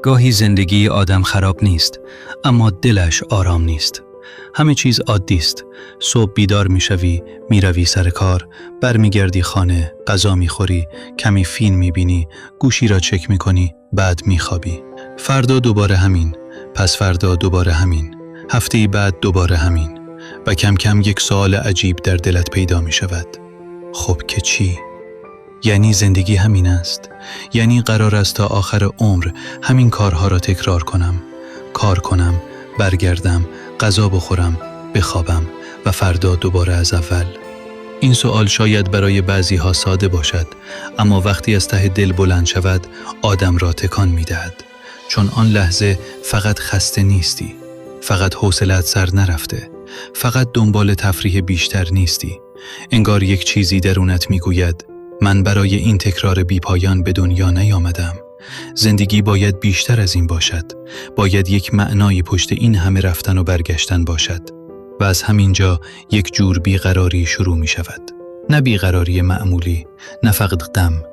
گاهی زندگی آدم خراب نیست، اما دلش آرام نیست. همه چیز عادی است. صبح بیدار میشوی، میروی سر کار، برمیگردی خانه، غذا میخوری، کمی فیلم میبینی، گوشی را چک میکنی، بعد میخوابی. فردا دوباره همین، پس فردا دوباره همین، هفته بعد دوباره همین. و کم کم یک سوال عجیب در دلت پیدا میشود. خب که چی؟ یعنی زندگی همین است؟ یعنی قرار است تا آخر عمر همین کارها را تکرار کنم؟ کار کنم، برگردم، غذا بخورم، بخوابم و فردا دوباره از اول؟ این سوال شاید برای بعضی ها ساده باشد، اما وقتی از ته دل بلند شود آدم را تکان می دهد. چون آن لحظه فقط خسته نیستی، فقط حوصله‌ات سر نرفته، فقط دنبال تفریح بیشتر نیستی. انگار یک چیزی درونت می گوید من برای این تکرار بی پایان به دنیا نیامدم. زندگی باید بیشتر از این باشد. باید یک معنایی پشت این همه رفتن و برگشتن باشد. و از همینجا یک جور بیقراری شروع می شود. نه بیقراری معمولی، نه فقط غم،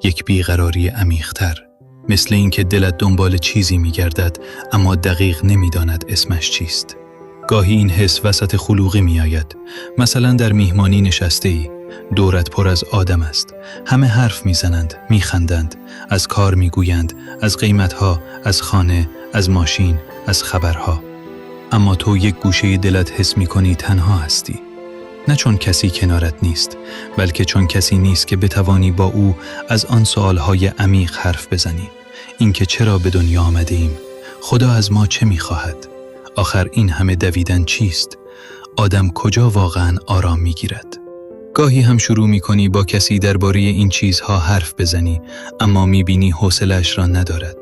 یک بیقراری عمیق‌تر. مثل این که دلت دنبال چیزی می گردد اما دقیق نمی داند اسمش چیست. گاهی این حس وسط خلوقی می آید. مثلا در میهمانی نشسته ای، دورت پر از آدم است. همه حرف میزنند، میخندند، از کار میگویند، از قیمتها، از خانه، از ماشین، از خبرها. اما تو یک گوشه دلت حس میکنی تنها هستی. نه چون کسی کنارت نیست، بلکه چون کسی نیست که بتوانی با او از آن سوالهای عمیق حرف بزنی. اینکه چرا به دنیا آمده ایم؟ خدا از ما چه میخواهد؟ آخر این همه دویدن چیست؟ آدم کجا واقعا آرام میگیرد؟ گاهی هم شروع می‌کنی با کسی درباره این چیزها حرف بزنی، اما می‌بینی حوصله‌اش را ندارد.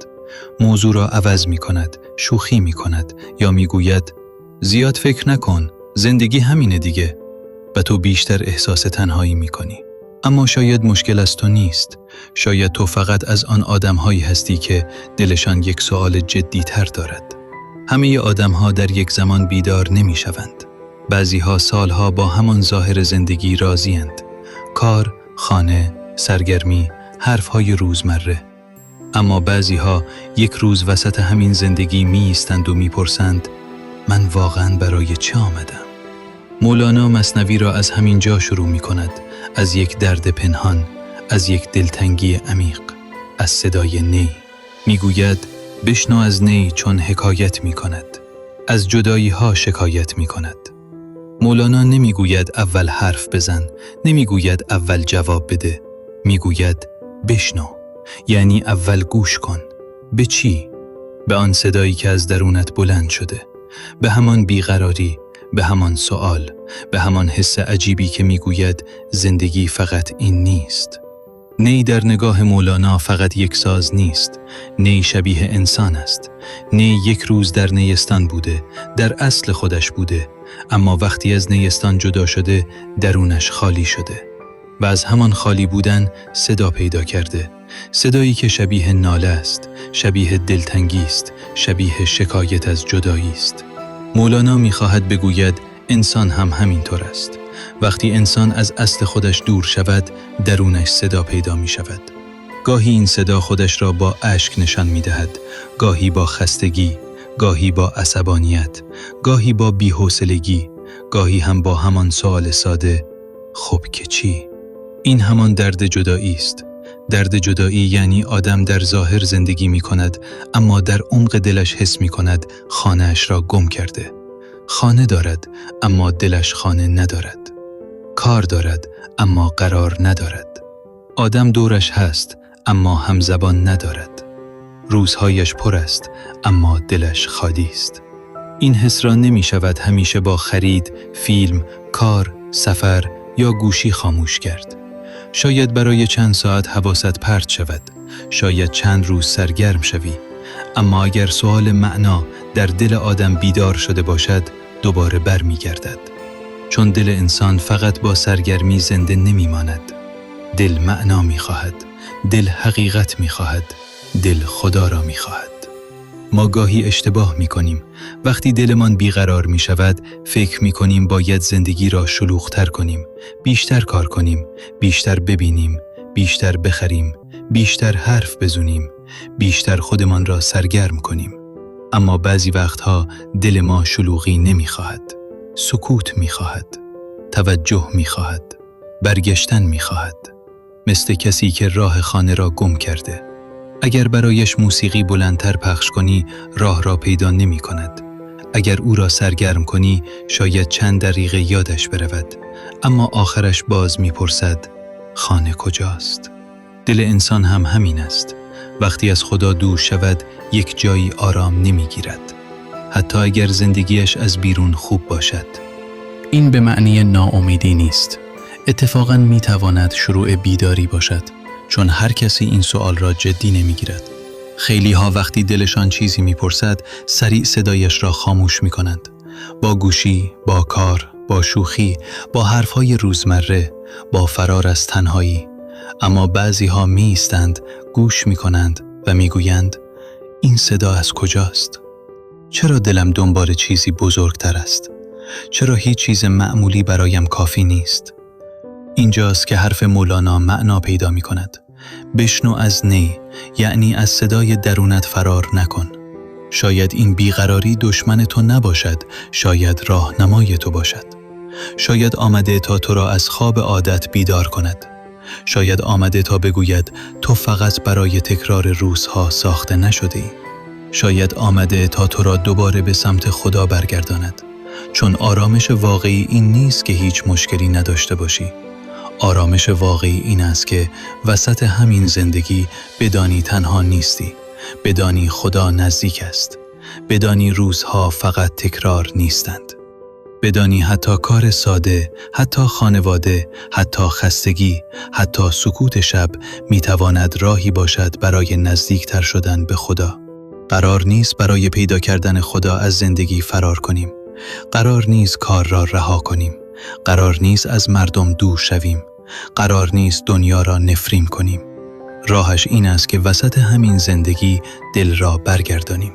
موضوع را عوض می‌کند، شوخی می‌کند یا می‌گوید زیاد فکر نکن، زندگی همینه دیگه. و تو بیشتر احساس تنهایی می‌کنی. اما شاید مشکل از تو نیست. شاید تو فقط از آن آدم‌هایی هستی که دلشان یک سوال جدی‌تر دارد. همه آدم‌ها در یک زمان بیدار نمی‌شوند. بعضی‌ها سالها با همان ظاهر زندگی راضی‌اند. کار، خانه، سرگرمی، حرف‌های روزمره. اما بعضی‌ها یک روز وسط همین زندگی می‌ایستند و می‌پرسند من واقعاً برای چه آمدم؟ مولانا مثنوی را از همین جا شروع می‌کند، از یک درد پنهان، از یک دلتنگی عمیق، از صدای نی. می‌گوید بشنو از نی چون حکایت می‌کند، از جدایی‌ها شکایت می‌کند. مولانا نمیگوید اول حرف بزن، نمیگوید اول جواب بده، میگوید بشنو، یعنی اول گوش کن. به چی؟ به آن صدایی که از درونت بلند شده، به همان بیقراری، به همان سوال، به همان حس عجیبی که میگوید زندگی فقط این نیست. نی در نگاه مولانا فقط یک ساز نیست، نی شبیه انسان است. نی یک روز در نیستان بوده، در اصل خودش بوده، اما وقتی از نیستان جدا شده درونش خالی شده و از همان خالی بودن صدا پیدا کرده. صدایی که شبیه ناله است، شبیه دلتنگی است، شبیه شکایت از جدایی است. مولانا می‌خواهد بگوید انسان هم همینطور است. وقتی انسان از اصل خودش دور شود، درونش صدا پیدا می شود. گاهی این صدا خودش را با اشک نشان می دهد، گاهی با خستگی، گاهی با عصبانیت، گاهی با بی‌حوصلگی، گاهی هم با همان سوال ساده خب که چی؟ این همان درد جدایی است. درد جدایی یعنی آدم در ظاهر زندگی می کند، اما در عمق دلش حس می کند خانه‌اش را گم کرده. خانه دارد، اما دلش خانه ندارد. کار دارد، اما قرار ندارد. آدم دورش هست، اما همزبان ندارد. روزهایش پر است، اما دلش خالی است. این حس را نمی شود همیشه با خرید، فیلم، کار، سفر یا گوشی خاموش کرد. شاید برای چند ساعت حواست پرت شود، شاید چند روز سرگرم شوی، اما اگر سوال معنا در دل آدم بیدار شده باشد، دوباره برمی گردد. چون دل انسان فقط با سرگرمی زنده نمی ماند. دل معنا می خواهد، دل حقیقت می خواهد، دل خدا را می خواهد. ما گاهی اشتباه می کنیم. وقتی دلمان بیقرار می شود، فکر می کنیم باید زندگی را شلوغ‌تر کنیم، بیشتر کار کنیم، بیشتر ببینیم، بیشتر بخریم، بیشتر حرف بزنیم، بیشتر خودمان را سرگرم کنیم. اما بعضی وقتها دل ما شلوغی نمی‌خواهد. سکوت می‌خواهد. توجه می‌خواهد. برگشتن می‌خواهد. مثل کسی که راه خانه را گم کرده. اگر برایش موسیقی بلندتر پخش کنی، راه را پیدا نمی‌کند. اگر او را سرگرم کنی، شاید چند دقیقه یادش برود، اما آخرش باز می‌پرسد خانه کجاست؟ دل انسان هم همین است. وقتی از خدا دور شود، یک جایی آرام نمی‌گیرد، حتی اگر زندگیش از بیرون خوب باشد. این به معنی ناامیدی نیست. اتفاقاً می‌تواند شروع بیداری باشد، چون هر کسی این سوال را جدی نمی‌گیرد. خیلی ها وقتی دلشان چیزی می‌پرسد، سریع صدایش را خاموش می‌کنند. با گوشی، با کار، با شوخی، با حرف‌های روزمره، با فرار از تنهایی. اما بعضی ها می‌ایستند، گوش می‌کنند و می‌گویند این صدا از کجاست؟ چرا دلم دنبال چیزی بزرگتر است؟ چرا هیچ چیز معمولی برایم کافی نیست؟ اینجاست که حرف مولانا معنا پیدا می‌کند. بشنو از نی، یعنی از صدای درونت فرار نکن. شاید این بیقراری دشمن تو نباشد، شاید راهنمای تو باشد. شاید آمده تا تو را از خواب عادت بیدار کند. شاید آمده تا بگوید تو فقط برای تکرار روزها ساخته نشده ای. شاید آمده تا تو را دوباره به سمت خدا برگرداند. چون آرامش واقعی این نیست که هیچ مشکلی نداشته باشی. آرامش واقعی این است که وسط همین زندگی بدانی تنها نیستی. بدانی خدا نزدیک است. بدانی روزها فقط تکرار نیستند. بدانی حتی کار ساده، حتی خانواده، حتی خستگی، حتی سکوت شب میتواند راهی باشد برای نزدیکتر شدن به خدا. قرار نیست برای پیدا کردن خدا از زندگی فرار کنیم. قرار نیست کار را رها کنیم. قرار نیست از مردم دور شویم. قرار نیست دنیا را نفرین کنیم. راهش این است که وسط همین زندگی دل را برگردانیم.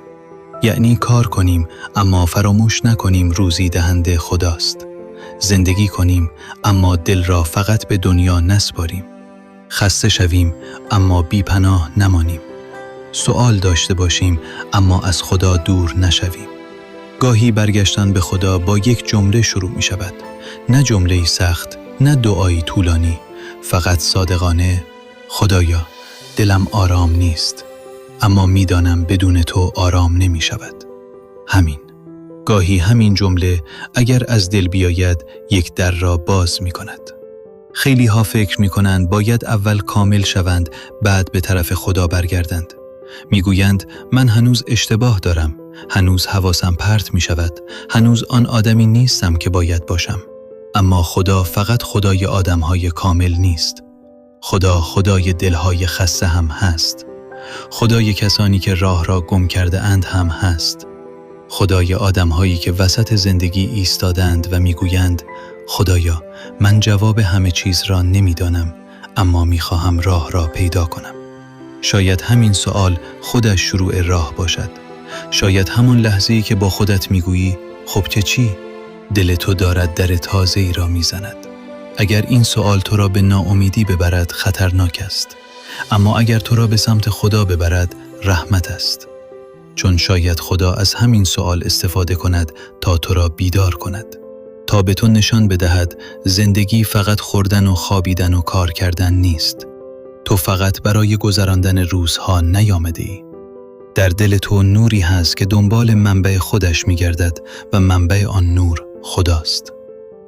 یعنی کار کنیم اما فراموش نکنیم روزی دهنده خداست. زندگی کنیم اما دل را فقط به دنیا نسپاریم. خسته شویم اما بی پناه نمانیم. سوال داشته باشیم اما از خدا دور نشویم. گاهی برگشتن به خدا با یک جمله شروع می شود. نه جمله‌ای سخت، نه دعایی طولانی، فقط صادقانه خدایا دلم آرام نیست، اما میدانم بدون تو آرام نمی شود. همین. گاهی همین جمله اگر از دل بیاید یک در را باز می کند. خیلی ها فکر می کنند باید اول کامل شوند بعد به طرف خدا برگردند. می گویند من هنوز اشتباه دارم، هنوز حواسم پرت می شود، هنوز آن آدمی نیستم که باید باشم. اما خدا فقط خدای آدمهای کامل نیست. خدا خدای دلهای خسته هم هست. خدای کسانی که راه را گم کرده اند هم هست. خدای آدمهایی که وسط زندگی ایستادند و میگویند خدایا من جواب همه چیز را نمیدانم، اما میخواهم راه را پیدا کنم. شاید همین سوال خودش شروع راه باشد. شاید همون لحظه‌ای که با خودت میگویی خب که چی؟ دل تو دارد در تازه‌ای را میزند. اگر این سوال تو را به ناامیدی ببرد خطرناک است، اما اگر تو را به سمت خدا ببرد رحمت است. چون شاید خدا از همین سوال استفاده کند تا تو را بیدار کند، تا به تو نشان بدهد زندگی فقط خوردن و خوابیدن و کار کردن نیست. تو فقط برای گذراندن روزها نیامده‌ای. در دل تو نوری هست که دنبال منبع خودش می‌گردد و منبع آن نور خداست.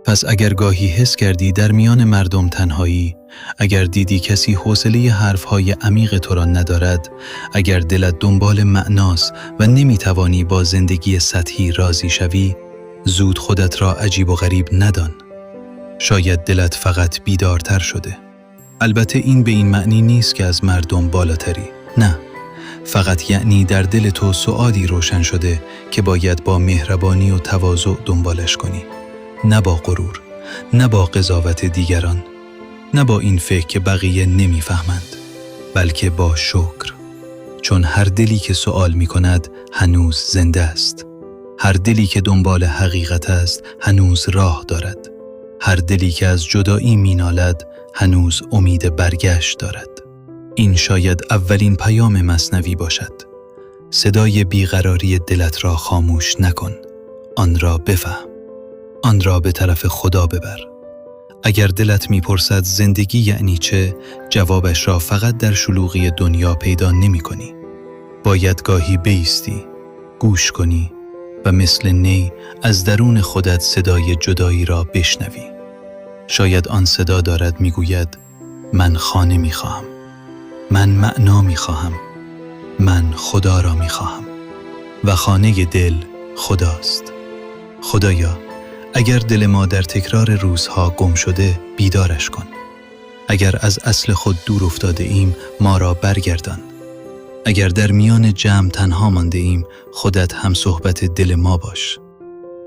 پس اگر گاهی حس کردی در میان مردم تنهایی، اگر دیدی کسی حوصله حرفهای عمیق تو را ندارد، اگر دلت دنبال معناست و نمیتوانی با زندگی سطحی راضی شوی، زود خودت را عجیب و غریب ندان. شاید دلت فقط بیدارتر شده. البته این به این معنی نیست که از مردم بالاتری. نه، فقط یعنی در دل تو سؤالی روشن شده که باید با مهربانی و تواضع دنبالش کنی. نه با غرور، نه با قضاوت دیگران، نه با این فکر که بقیه نمیفهمند، بلکه با شکر. چون هر دلی که سؤال می کند هنوز زنده است. هر دلی که دنبال حقیقت است هنوز راه دارد. هر دلی که از جدایی می نالد هنوز امید برگشت دارد. این شاید اولین پیام مثنوی باشد. صدای بیقراری دلت را خاموش نکن. آن را بفهم. آن را به طرف خدا ببر. اگر دلت میپرسد زندگی یعنی چه، جوابش را فقط در شلوغی دنیا پیدا نمی کنی. باید گاهی بایستی، گوش کنی و مثل نی از درون خودت صدای جدایی را بشنوی. شاید آن صدا دارد میگوید من خانه میخواهم، من معنا میخواهم، من خدا را میخواهم. و خانه دل خداست. خدایا، اگر دل ما در تکرار روزها گم شده، بیدارش کن. اگر از اصل خود دور افتاده ایم، ما را برگردان. اگر در میان جمع تنها مانده ایم، خودت هم صحبت دل ما باش.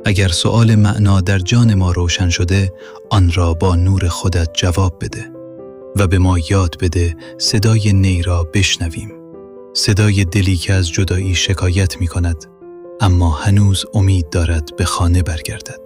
اگر سؤال معنا در جان ما روشن شده، آن را با نور خودت جواب بده و به ما یاد بده صدای نی را بشنویم. صدای دلی که از جدایی شکایت می کند، اما هنوز امید دارد به خانه برگردد.